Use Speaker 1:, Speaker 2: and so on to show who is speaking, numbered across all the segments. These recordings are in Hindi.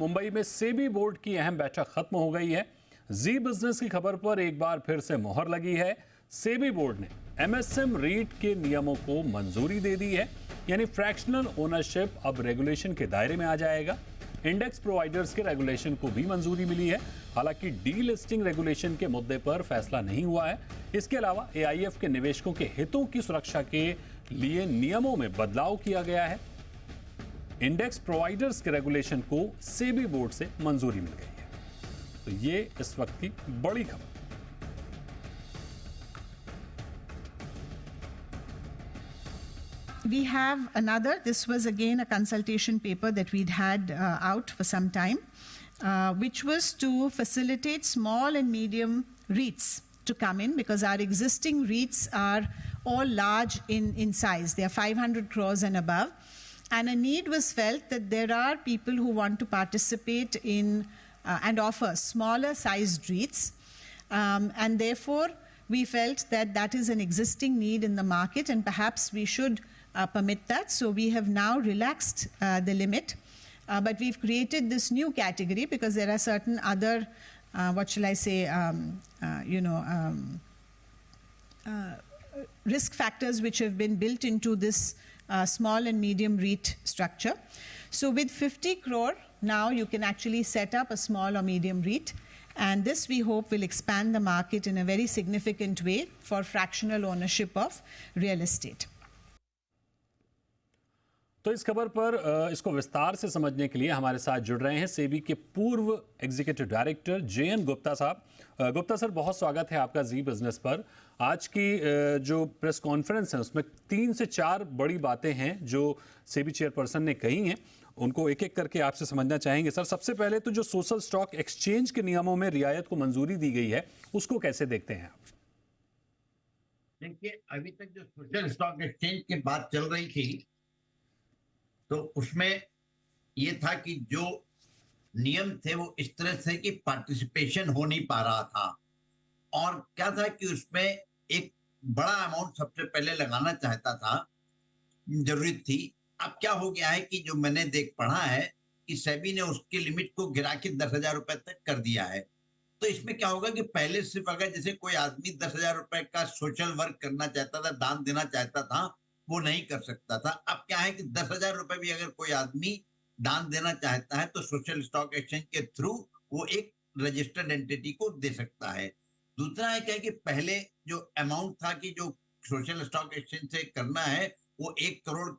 Speaker 1: मुंबई में सेबी बोर्ड की अहम बैठक खत्म हो गई है। जी बिजनेस की खबर पर एक बार फिर से मोहर लगी है। सेबी बोर्ड ने एमएसएम रीट के नियमों को मंजूरी दे दी है, यानी फ्रैक्शनल ओनरशिप अब रेगुलेशन के दायरे में आ जाएगा। इंडेक्स प्रोवाइडर्स के रेगुलेशन को भी मंजूरी मिली है। हालांकि डी लिस्टिंग रेगुलेशन के मुद्दे पर फैसला नहीं हुआ है। इसके अलावा एआईएफ के निवेशकों के हितों की सुरक्षा के लिए नियमों में बदलाव किया गया है। इंडेक्स प्रोवाइडर्स के रेगुलेशन को सेबी बोर्ड से मंजूरी मिल गई है। तो ये इस वक्त की बड़ी खबर।
Speaker 2: We have another. This was again a consultation paper that we'd had out for some time, which was to facilitate small and medium REITs to come in, because our existing REITs are all large in size. They are 500 crores and above. And a need was felt that there are people who want to participate in and offer smaller sized REITs. And therefore, we felt that that is an existing need in the market, and perhaps we should permit that. So we have now relaxed the limit, but we've created this new category because there are certain other, what shall I say, risk factors which have been built into this small and medium REIT structure. So with 50 crore, now you can actually set up a small or medium REIT. And this, we hope, will expand the market in a very significant way for fractional ownership of real estate.
Speaker 1: तो इस खबर पर इसको विस्तार से समझने के लिए हमारे साथ जुड़ रहे हैं सेबी के पूर्व एग्जीक्यूटिव डायरेक्टर जेएन गुप्ता साहब। गुप्ता सर, बहुत स्वागत है आपका जी बिजनेस पर। आज की जो प्रेस कॉन्फ्रेंस है उसमें 3 से 4 बड़ी बातें हैं जो सेबी चेयरपर्सन ने कही हैं, उनको एक एक करके आपसे समझना चाहेंगे। सर, सबसे पहले तो जो सोशल स्टॉक एक्सचेंज के नियमों में रियायत को मंजूरी दी गई है, उसको कैसे देखते हैं आप?
Speaker 3: देखिए, अभी तक जो सोशल स्टॉक एक्सचेंज की बात चल रही थी, तो उसमें ये था कि जो नियम थे वो इस तरह से कि पार्टिसिपेशन हो नहीं पा रहा था, और क्या था कि उसमें एक बड़ा अमाउंट सबसे पहले लगाना चाहता था, जरूरत थी। अब क्या हो गया है कि जो मैंने देख पढ़ा है कि सेबी ने उसकी लिमिट को गिरा के 10,000 रुपए तक कर दिया है। तो इसमें क्या होगा कि पहले सिर्फ अगर जैसे कोई आदमी 10,000 रुपए का सोशल वर्क करना चाहता था, दान देना चाहता था, वो नहीं कर सकता था। अब क्या है कि 10,000 रुपए भी अगर कोई आदमी दान देना चाहता है तो सोशल स्टॉक एक्सचेंज के थ्रू वो एक रजिस्टर्ड एंटिटी को दे सकता है। दूसरा है क्या कि पहले जो अमाउंट था कि जो सोशल स्टॉक एक्सचेंज से करना है वो 1 करोड़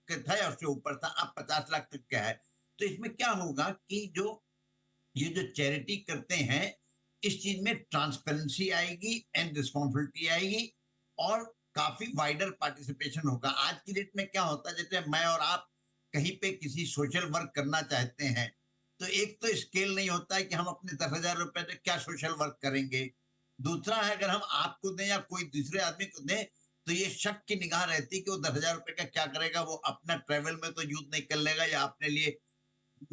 Speaker 3: का था या उससे ऊपर था, अब 50 लाख तक का है। तो इसमें क्या होगा कि ये जो चैरिटी करते हैं, इस चीज में ट्रांसपेरेंसी आएगी एंड रिस्पॉन्सिबिलिटी आएगी और काफी वाइडर पार्टिसिपेशन होगा। आज की डेट में क्या होता है, जैसे मैं और आप कहीं पे किसी सोशल वर्क करना चाहते हैं, तो एक तो स्केल नहीं होता है कि हम अपने 10,000 रुपए से क्या सोशल वर्क करेंगे। दूसरा है, अगर हम आपको दें या कोई दूसरे आदमी को दें तो ये शक की निगाह रहती है कि वो 10,000 रुपए का क्या करेगा, वो अपना ट्रेवल में तो यूज नहीं कर लेगा या अपने लिए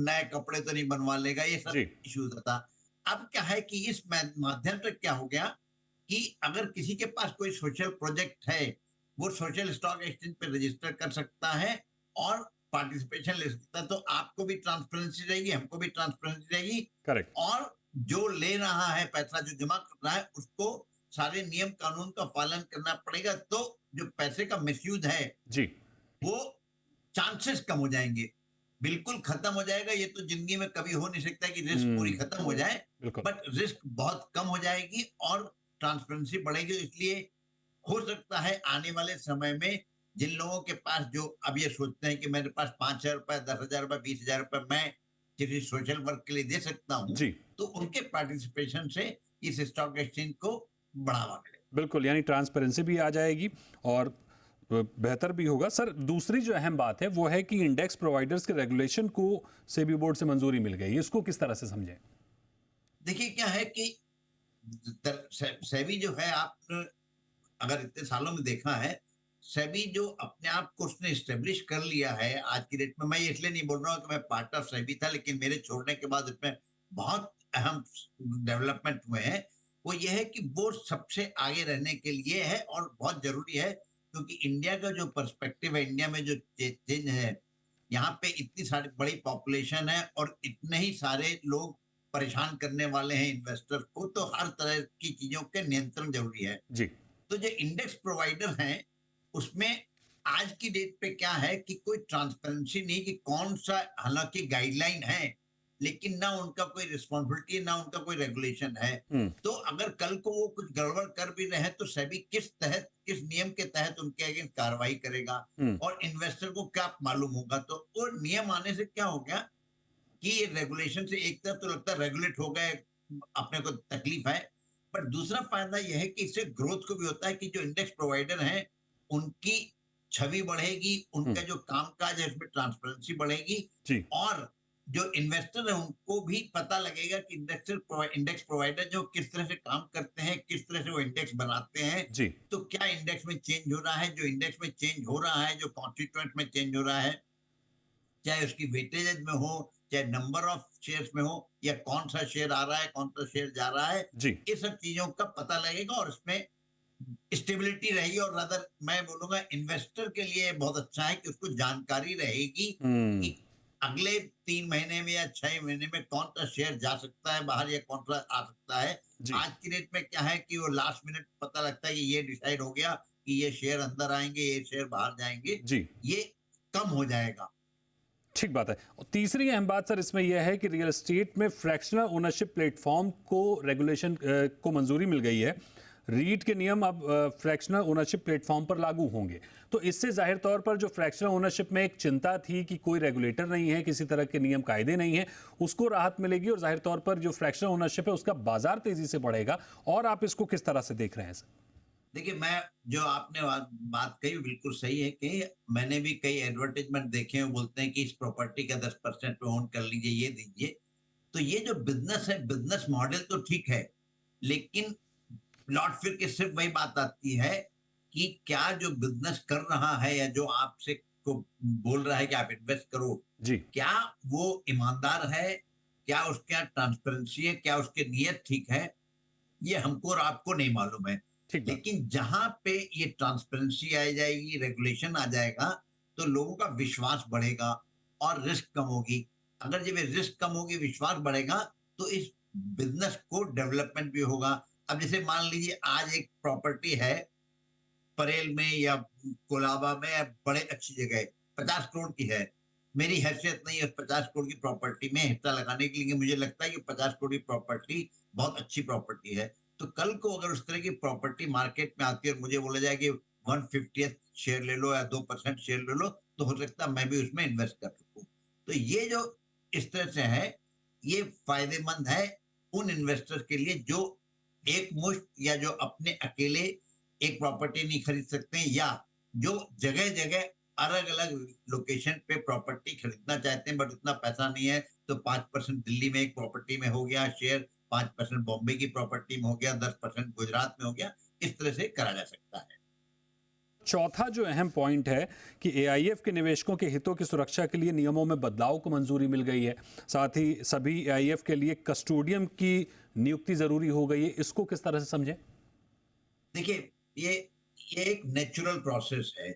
Speaker 3: नए कपड़े तो नहीं बनवा लेगा, ये सब इश्यूज था। अब क्या है कि इस माध्यम से क्या हो गया कि अगर किसी के पास कोई सोशल प्रोजेक्ट है, वो सोशल स्टॉक एक्सचेंज पे रजिस्टर कर सकता है और पार्टिसिपेशन ले सकता है। तो आपको भी ट्रांसपेरेंसी रहेगी, हमको भी ट्रांसपेरेंसी रहेगी।
Speaker 1: करेक्ट।
Speaker 3: और जो ले रहा है पैसा, जो जमा कर रहा है, उसको सारे नियम कानून का पालन करना पड़ेगा। तो जो पैसे का मिसयूज है
Speaker 1: जी,
Speaker 3: वो चांसेस कम हो जाएंगे, बिल्कुल खत्म हो जाएगा। ये तो जिंदगी में कभी हो नहीं सकता कि रिस्क पूरी खत्म हो जाए, बट रिस्क बहुत कम हो जाएगी और ट्रांसपेरेंसी बढ़ेगी। इसलिए हो सकता है आने वाले समय में जिन लोगों के पास, जो अब ये सोचते हैं कि मेरे पास 5,000 रुपए, 10,000 रुपए, 20,000 रुपए मैं किसी सोशल वर्क के लिए दे सकता हूँ, तो उनके पार्टिसिपेशन से इस स्टॉक एक्सचेंज को बढ़ावा मिलेगा।
Speaker 1: बिल्कुल, यानी ट्रांसपेरेंसी भी आ जाएगी और बेहतर भी होगा। सर, दूसरी जो अहम बात है वो है कि इंडेक्स प्रोवाइडर्स के रेगुलेशन को सेबी बोर्ड से मंजूरी मिल गई। इसको किस तरह से समझें?
Speaker 3: देखिए, क्या है कि सेबी जो है, आपने अगर इतने सालों में देखा है, सेबी जो अपने आप को उसने स्टेब्लिश कर लिया है आज की डेट में। मैं इसलिए नहीं बोल रहा हूँ कि मैं पार्ट ऑफ सेबी था, लेकिन मेरे छोड़ने के बाद इसमें बहुत अहम डेवलपमेंट हुए हैं। वो ये है कि वो सबसे आगे रहने के लिए है और बहुत जरूरी है, क्योंकि इंडिया का जो पर्सपेक्टिव है, इंडिया में जो चेंज है, यहाँ पे इतनी सारी बड़ी पॉपुलेशन है और इतने ही सारे लोग परेशान करने वाले हैं इन्वेस्टर को, तो हर तरह की चीजों के नियंत्रण जरूरी है।
Speaker 1: जी।
Speaker 3: तो जो इंडेक्स प्रोवाइडर हैं उसमें आज की डेट पे क्या है कि कोई ट्रांसपेरेंसी नहीं कि कौन सा, हालांकि गाइडलाइन है लेकिन ना उनका कोई रिस्पॉन्सिबिलिटी है ना उनका कोई रेगुलेशन है। तो अगर कल को वो कुछ गड़बड़ कर भी रहे हैं तो सेबी किस नियम के तहत उनके अगेंस्ट कार्रवाई करेगा और इन्वेस्टर को क्या मालूम होगा। तो वो नियम आने से क्या हो गया कि ये रेगुलेशन से एक तरफ तो लगता है रेगुलेट हो गए, अपने को तकलीफ है, पर दूसरा फायदा यह है कि इससे ग्रोथ को भी होता है कि जो इंडेक्स प्रोवाइडर हैं उनकी छवि बढ़ेगी, उनका जो कामकाज है उसमें ट्रांसपेरेंसी बढ़ेगी
Speaker 1: जी।
Speaker 3: और जो इन्वेस्टर है उनको भी पता लगेगा कि इंडेक्स प्रोवाइडर जो किस तरह से काम करते हैं, किस तरह से वो इंडेक्स बनाते हैं।
Speaker 1: जी।
Speaker 3: तो क्या इंडेक्स में चेंज हो रहा है, जो इंडेक्स में चेंज हो रहा है, जो कॉन्स्टिट्यूएंट में चेंज हो रहा है, चाहे उसकी वेटेज में हो, चाहे नंबर ऑफ शेयर्स में हो, या कौन सा शेयर आ रहा है, कौन सा शेयर जा रहा है,
Speaker 1: जी।
Speaker 3: ये सब चीजों का पता लगेगा और इसमें स्टेबिलिटी रहेगी। और रादर मैं बोलूंगा इन्वेस्टर के लिए बहुत अच्छा है कि उसको जानकारी रहेगी कि अगले 3 महीने में या 6 महीने में कौन सा शेयर जा सकता है बाहर या कौन सा आ सकता है। आज की डेट में क्या है कि वो लास्ट मिनट पता लगता है कि ये डिसाइड हो गया कि ये शेयर अंदर आएंगे, ये शेयर बाहर जाएंगे,
Speaker 1: जी।
Speaker 3: ये कम हो जाएगा।
Speaker 1: ठीक बात है। और तीसरी अहम बात सर इसमें यह है कि रियल एस्टेट में फ्रैक्शनल ओनरशिप प्लेटफॉर्म को रेगुलेशन को मंजूरी मिल गई है। रीट के नियम अब फ्रैक्शनल ओनरशिप प्लेटफॉर्म पर लागू होंगे। तो इससे जाहिर तौर पर जो फ्रैक्शनल ओनरशिप में एक चिंता थी कि कोई रेगुलेटर नहीं है, किसी तरह के नियम कायदे नहीं है, उसको राहत मिलेगी और जाहिर तौर पर जो फ्रैक्शनल ओनरशिप है उसका बाजार तेजी से बढ़ेगा। और आप इसको किस तरह से देख रहे हैं सर?
Speaker 3: देखिए, मैं जो आपने बात कही बिल्कुल सही है कि मैंने भी कई एडवर्टाइजमेंट देखे हैं, बोलते हैं कि इस प्रॉपर्टी का 10% पे ओन कर लीजिए, ये दीजिए। तो ये जो बिजनेस है, बिजनेस मॉडल तो ठीक है, लेकिन लौट फिर के सिर्फ वही बात आती है कि क्या जो बिजनेस कर रहा है या जो आपसे को बोल रहा है कि आप इन्वेस्ट करो,
Speaker 1: जी।
Speaker 3: क्या वो ईमानदार है, क्या उसका ट्रांसपेरेंसी है, क्या उसके नियत ठीक है, ये हमको और आपको नहीं मालूम है। लेकिन जहां पे ये ट्रांसपेरेंसी आ जाएगी, रेगुलेशन आ जाएगा, तो लोगों का विश्वास बढ़ेगा और रिस्क कम होगी। अगर जब रिस्क कम होगी, विश्वास बढ़ेगा, तो इस बिजनेस को डेवलपमेंट भी होगा। अब जैसे मान लीजिए आज एक प्रॉपर्टी है परेल में या कोलाबा में या बड़े अच्छी जगह 50 करोड़ की है, मेरी हैसियत नहीं है 50 करोड़ की प्रॉपर्टी में हिस्सा लगाने के लिए। मुझे लगता है कि 50 करोड़ की प्रॉपर्टी बहुत अच्छी प्रॉपर्टी है। तो कल को अगर उस तरह की प्रॉपर्टी मार्केट में आती है और मुझे बोला जाए कि 1/50 शेयर ले लो या 2% शेयर ले लो, तो हो सकता है मैं भी उसमें इन्वेस्ट कर सकूं। तो ये जो इस तरह से है, ये फायदेमंद है उन इन्वेस्टर के लिए जो एक मुश्त या जो अपने अकेले एक प्रॉपर्टी नहीं खरीद सकते, या जो जगह जगह अलग अलग लोकेशन पे प्रॉपर्टी खरीदना चाहते हैं बट उतना पैसा नहीं है, तो 5% दिल्ली में एक प्रॉपर्टी में हो गया शेयर, 5% बॉम्बे की प्रॉपर्टी में हो गया, 10% गुजरात में हो गया, इस तरह से करा जा सकता है।
Speaker 1: चौथा जो अहम पॉइंट है कि एआईएफ के निवेशकों के हितों की सुरक्षा के लिए नियमों में बदलाव को मंजूरी मिल गई है। साथ ही सभी एआईएफ के लिए कस्टोडियन की नियुक्ति जरूरी हो गई है। इसको किस तरह से समझें?
Speaker 3: देखिए, ये एक नेचुरल प्रोसेस है।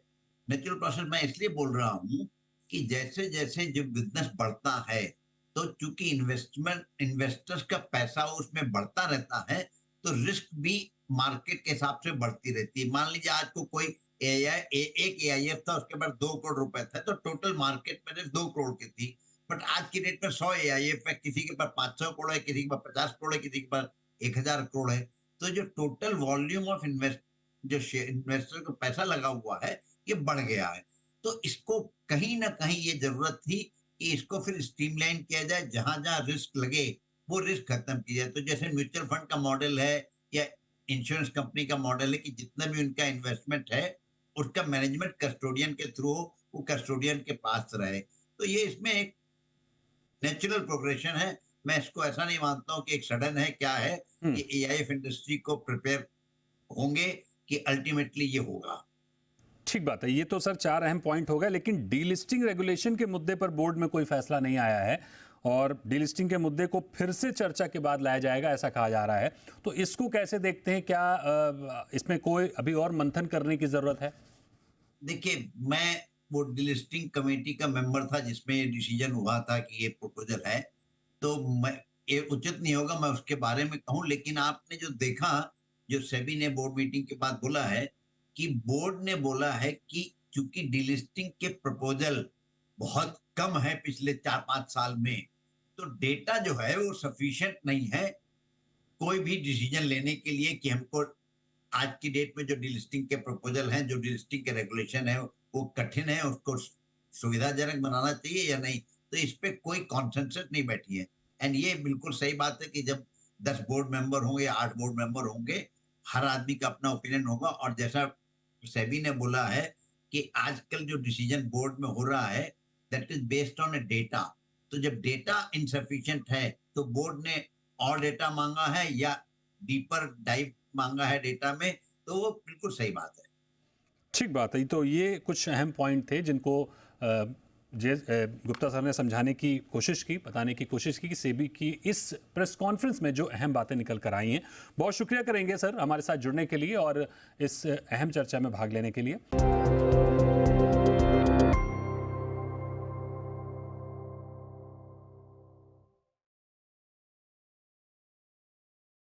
Speaker 3: नेचुरल प्रोसेस मैं इसलिए बोल रहा हूं कि जैसे जैसे जो बिजनेस बढ़ता है, तो चूंकि इन्वेस्टर्स का पैसा उसमें बढ़ता रहता है, तो रिस्क भी मार्केट के हिसाब से बढ़ती रहती है। मान लीजिए आज को कोई एक एआईएफ था, उसके पास 2 करोड़ रुपए थे, तो टोटल मार्केट में 2 करोड़ की थी। बट आज की डेट में 100 एआईएफ है, किसी के पास 500 करोड़ है, किसी के पास 50 करोड़ है, किसी के पास 1000 करोड़ है। तो जो टोटल वॉल्यूम ऑफ इन्वेस्टर को पैसा लगा हुआ है, ये बढ़ गया है। तो इसको कहीं ना कहीं ये जरूरत थी कि इसको फिर स्ट्रीमलाइन किया जाए, जहां जहां रिस्क लगे वो रिस्क खत्म किया जाए। तो जैसे म्यूचुअल फंड का मॉडल है या इंश्योरेंस कंपनी का मॉडल है कि जितना भी उनका इन्वेस्टमेंट है उसका मैनेजमेंट कस्टोडियन के थ्रू वो कस्टोडियन के पास रहे। तो ये इसमें एक नेचुरल प्रोग्रेशन है। मैं इसको ऐसा नहीं मानता हूं कि एक सडन है, क्या है, ये एआईएफ इंडस्ट्री को प्रिपेयर होंगे कि अल्टीमेटली ये होगा।
Speaker 1: ठीक बात है। ये तो सर 4 अहम पॉइंट हो गए, लेकिन डीलिस्टिंग रेगुलेशन के मुद्दे पर बोर्ड में कोई फैसला नहीं आया है और डीलिस्टिंग के मुद्दे को फिर से चर्चा के बाद लाया जाएगा, ऐसा कहा जा रहा है। तो इसको कैसे देखते हैं? क्या इसमें कोई अभी और मंथन करने की जरूरत है?
Speaker 3: देखिए, मैं वो डिलिस्टिंग कमेटी का मेंबर था जिसमें ये डिसीजन हुआ था कि ये प्रपोजल है, तो मैं ये उचित नहीं होगा मैं उसके बारे में कहूं, लेकिन आपने जो देखा, जो सेबी ने बोर्ड मीटिंग के बाद बोला है कि बोर्ड ने बोला है कि चूंकि डिलिस्टिंग के प्रपोजल बहुत कम है पिछले 4-5 साल में, तो डेटा जो है वो सफिशिएंट नहीं है कोई भी डिसीजन लेने के लिए कि हमको आज की डेट में जो डिलिस्टिंग के प्रपोजल हैं, जो डिलिस्टिंग के रेगुलेशन है वो कठिन है, उसको सुविधाजनक बनाना चाहिए या नहीं। तो इस पे कोई कॉन्सेंसस नहीं बैठी है। एंड ये बिल्कुल सही बात है कि जब 10 बोर्ड मेंबर होंगे, 8 बोर्ड मेंबर होंगे, हर आदमी का अपना ओपिनियन होगा। और जैसा सेबी ने बोला है कि आजकल जो डिसीजन बोर्ड में हो रहा है that is based on A data. तो जब डेटा इनसफिशिएंट है तो बोर्ड ने और डेटा मांगा है या डीपर डाइव मांगा है डेटा में, तो वो बिल्कुल सही बात है।
Speaker 1: ठीक बात है। तो ये कुछ अहम पॉइंट थे जिनको गुप्ता सर ने समझाने की कोशिश की, बताने की कोशिश की कि सेबी की इस प्रेस कॉन्फ्रेंस में जो अहम बातें निकल कर आई हैं। बहुत शुक्रिया करेंगे सर हमारे साथ जुड़ने के लिए और इस अहम चर्चा में भाग लेने के लिए।